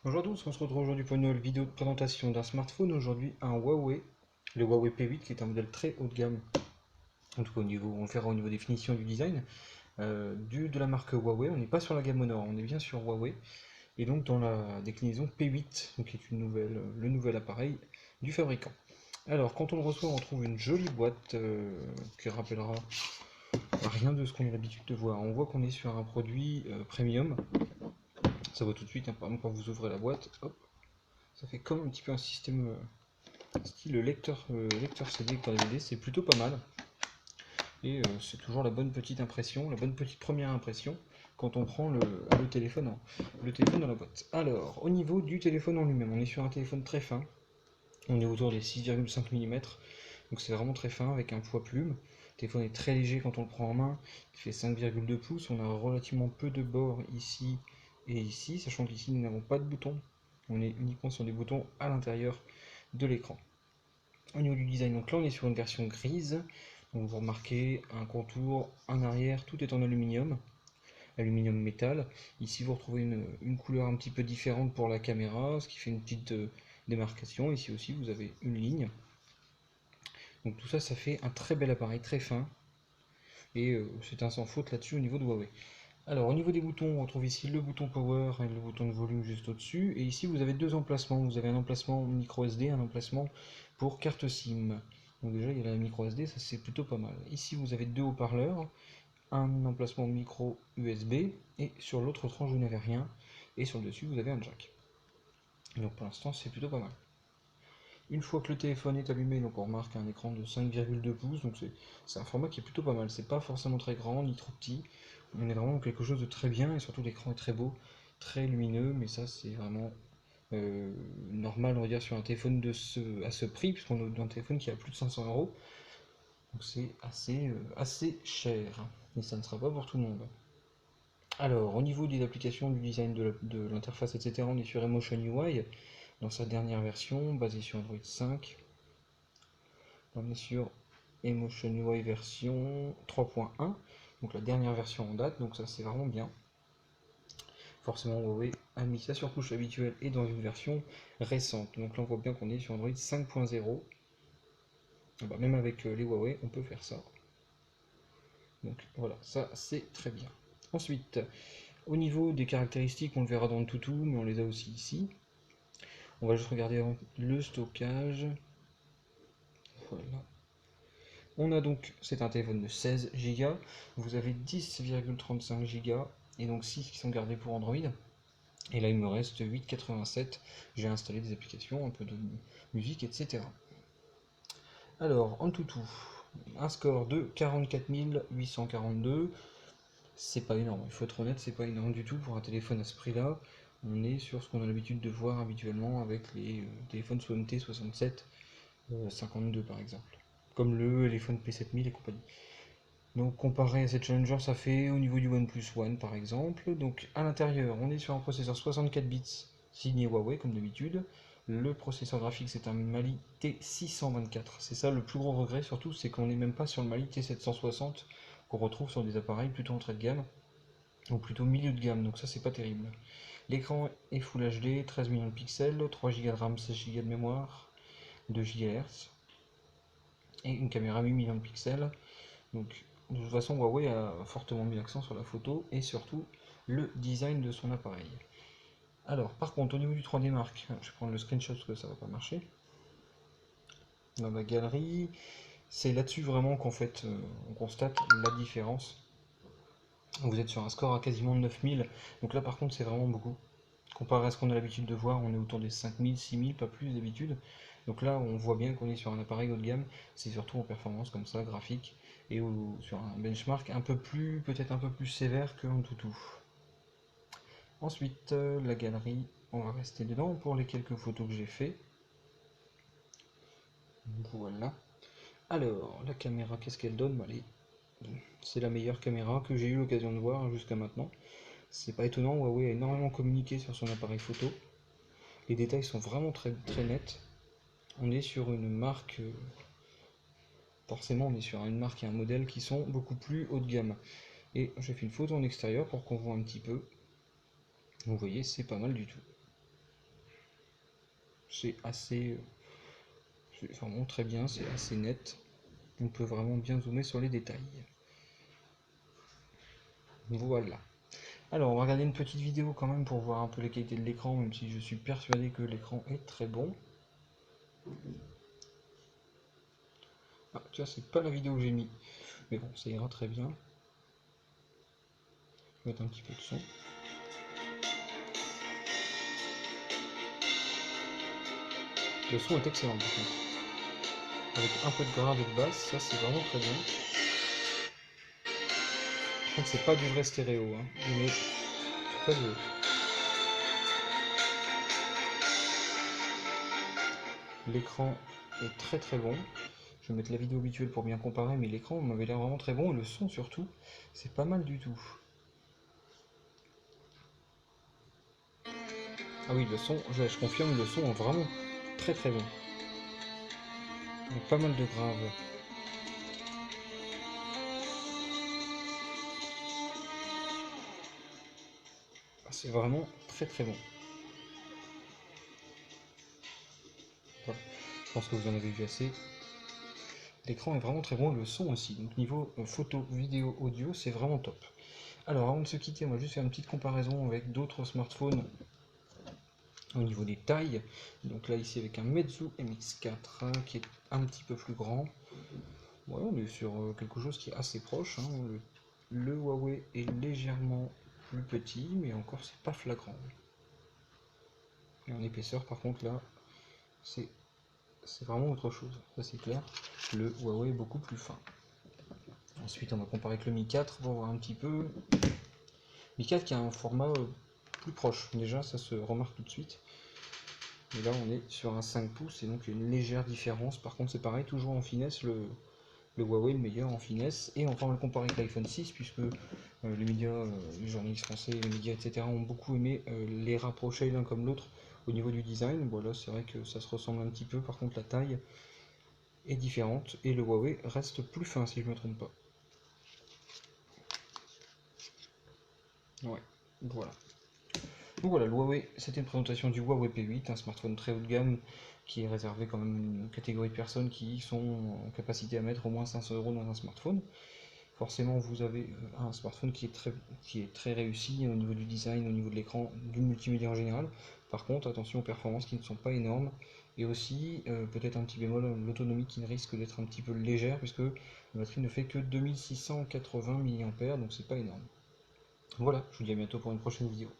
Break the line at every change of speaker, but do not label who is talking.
Bonjour à tous, on se retrouve aujourd'hui pour une nouvelle vidéo de présentation d'un smartphone. Aujourd'hui, un Huawei, le Huawei P8, qui est un modèle très haut de gamme. En tout cas, on verra au niveau des finitions du design. De la marque Huawei, on n'est pas sur la gamme Honor, on est bien sur Huawei. Et donc dans la déclinaison P8, donc qui est le nouvel appareil du fabricant. Alors, quand on le reçoit, on retrouve une jolie boîte qui rappellera rien de ce qu'on a l'habitude de voir. On voit qu'on est sur un produit premium. Ça voit tout de suite, hein, par exemple, quand vous ouvrez la boîte, hop, ça fait comme un petit peu un système style lecteur CD, lecteur DVD, c'est plutôt pas mal. Et c'est toujours la bonne petite impression, la bonne petite première impression quand on prend le téléphone, le téléphone dans la boîte. Alors, au niveau du téléphone en lui-même, on est sur un téléphone très fin. On est autour des 6,5 mm, donc c'est vraiment très fin avec un poids plume. Le téléphone est très léger quand on le prend en main, il fait 5,2 pouces. On a relativement peu de bords ici et ici, sachant qu'ici nous n'avons pas de boutons. On est uniquement sur des boutons à l'intérieur de l'écran. Au niveau du design, donc là on est sur une version grise. Donc vous remarquez un contour, un arrière, tout est en aluminium, aluminium métal. Ici vous retrouvez une couleur un petit peu différente pour la caméra, ce qui fait une petite démarcation. Ici aussi vous avez une ligne. Donc tout ça, ça fait un très bel appareil, très fin. Et c'est un sans faute là-dessus au niveau de Huawei. Alors au niveau des boutons, on retrouve ici le bouton power et le bouton de volume juste au-dessus. Et ici vous avez deux emplacements. Vous avez un emplacement micro SD, un emplacement pour carte SIM. Donc déjà il y a la micro SD, ça c'est plutôt pas mal. Ici vous avez deux haut-parleurs, un emplacement micro USB, et sur l'autre tranche vous n'avez rien. Et sur le dessus vous avez un jack. Donc pour l'instant c'est plutôt pas mal. Une fois que le téléphone est allumé, donc on remarque un écran de 5,2 pouces, donc c'est un format qui est plutôt pas mal. C'est pas forcément très grand ni trop petit. On est vraiment dans quelque chose de très bien et surtout l'écran est très beau, très lumineux, mais ça c'est vraiment normal, on va dire, sur un téléphone à ce prix, puisqu'on est dans un téléphone qui a plus de 500 €. Donc c'est assez cher et ça ne sera pas pour tout le monde. Alors, au niveau des applications, du design de l'interface, etc., on est sur Emotion UI dans sa dernière version, basée sur Android 5. On est sur Emotion UI version 3.1, donc la dernière version en date, donc ça c'est vraiment bien. Forcément Huawei a mis sa surcouche habituelle et dans une version récente. Donc là on voit bien qu'on est sur Android 5.0. Bah, même avec les Huawei on peut faire ça. Donc voilà, ça c'est très bien. Ensuite, au niveau des caractéristiques, on le verra dans le toutou, mais on les a aussi ici. On va juste regarder le stockage. Voilà. On a donc, c'est un téléphone de 16 Go, vous avez 10,35 Go et donc 6 qui sont gardés pour Android. Et là il me reste 8,87. J'ai installé des applications, un peu de musique, etc. Alors, en tout, un score de 44 842. C'est pas énorme, il faut être honnête, c'est pas énorme du tout pour un téléphone à ce prix-là. On est sur ce qu'on a l'habitude de voir habituellement avec les téléphones MT 67 52 par exemple, comme le téléphone P7000 et compagnie. Donc comparé à cette Challenger, ça fait au niveau du OnePlus One par exemple. Donc à l'intérieur, on est sur un processeur 64 bits signé Huawei comme d'habitude. Le processeur graphique c'est un Mali T624. C'est ça le plus gros regret surtout, c'est qu'on n'est même pas sur le Mali T760 qu'on retrouve sur des appareils plutôt entrée de gamme, ou plutôt milieu de gamme, donc ça c'est pas terrible. L'écran est Full HD, 13 millions de pixels, 3 Go de RAM, 16 Go de mémoire, 2 GHz, et une caméra 8 millions de pixels. Donc de toute façon Huawei a fortement mis l'accent sur la photo et surtout le design de son appareil. Alors par contre au niveau du 3D Mark, je vais prendre le screenshot parce que ça va pas marcher. Dans la galerie, c'est là-dessus vraiment qu'en fait on constate la différence. Vous êtes sur un score à quasiment 9000, donc là par contre c'est vraiment beaucoup. Comparé à ce qu'on a l'habitude de voir, on est autour des 5000, 6000, pas plus d'habitude. Donc là, on voit bien qu'on est sur un appareil haut de gamme, c'est surtout en performance comme ça, graphique, et sur un benchmark un peu plus, peut-être un peu plus sévère qu'en toutou. Ensuite, la galerie, on va rester dedans pour les quelques photos que j'ai fait. Voilà. Alors, la caméra, qu'est-ce qu'elle donne? C'est la meilleure caméra que j'ai eu l'occasion de voir jusqu'à maintenant. C'est pas étonnant, Huawei a énormément communiqué sur son appareil photo. Les détails sont vraiment très, très nets. On est sur une marque, forcément on est sur une marque et un modèle qui sont beaucoup plus haut de gamme. Et j'ai fait une photo en extérieur pour qu'on voit un petit peu. Vous voyez, c'est pas mal du tout. c'est assez, c'est vraiment très bien, c'est assez net. On peut vraiment bien zoomer sur les détails. Voilà. Alors, on va regarder une petite vidéo quand même pour voir un peu la qualité de l'écran, même si je suis persuadé que l'écran est très bon. Ah, tu vois, c'est pas la vidéo que j'ai mis, mais bon, ça ira très bien. Je vais mettre un petit peu de son. Le son est excellent par contre. Avec un peu de grave et de basse, ça c'est vraiment très bien. Par contre, c'est pas du vrai stéréo, hein, mais pas de... L'écran est très très bon. Je vais mettre la vidéo habituelle pour bien comparer, mais l'écran m'avait l'air vraiment très bon, et le son surtout, c'est pas mal du tout. Ah oui, le son, je confirme, le son est vraiment très très bon. Il y a pas mal de graves. C'est vraiment très très bon. Voilà. Je pense que vous en avez vu assez. L'écran est vraiment très bon, le son aussi. Donc niveau photo, vidéo, audio, c'est vraiment top. Alors avant de se quitter, on va juste faire une petite comparaison avec d'autres smartphones au niveau des tailles. Donc là ici avec un Meizu MX4 qui est un petit peu plus grand. Ouais, on est sur quelque chose qui est assez proche, hein. Le Huawei est légèrement plus petit, mais encore c'est pas flagrant. Et en épaisseur par contre là, c'est vraiment autre chose, ça c'est clair. Le Huawei est beaucoup plus fin. Ensuite on va comparer avec le Mi 4 pour voir un petit peu. Mi 4 qui a un format plus proche, déjà ça se remarque tout de suite. Et là on est sur un 5 pouces et donc une légère différence. Par contre c'est pareil, toujours en finesse, le Huawei le meilleur en finesse. Et enfin on va le comparer avec l'iPhone 6 puisque les médias, les journalistes français, les médias etc. ont beaucoup aimé les rapprocher l'un comme l'autre au niveau du design. Voilà, c'est vrai que ça se ressemble un petit peu, par contre la taille est différente et le Huawei reste plus fin si je ne me trompe pas. Ouais, voilà. Donc voilà, le Huawei, c'était une présentation du Huawei P8, un smartphone très haut de gamme qui est réservé quand même à une catégorie de personnes qui sont en capacité à mettre au moins 500 € dans un smartphone. Forcément, vous avez un smartphone qui est très réussi au niveau du design, au niveau de l'écran, du multimédia en général. Par contre, attention aux performances qui ne sont pas énormes. Et aussi, peut-être un petit bémol, l'autonomie qui risque d'être un petit peu légère, puisque la batterie ne fait que 2680 mAh, donc c'est pas énorme. Voilà, je vous dis à bientôt pour une prochaine vidéo.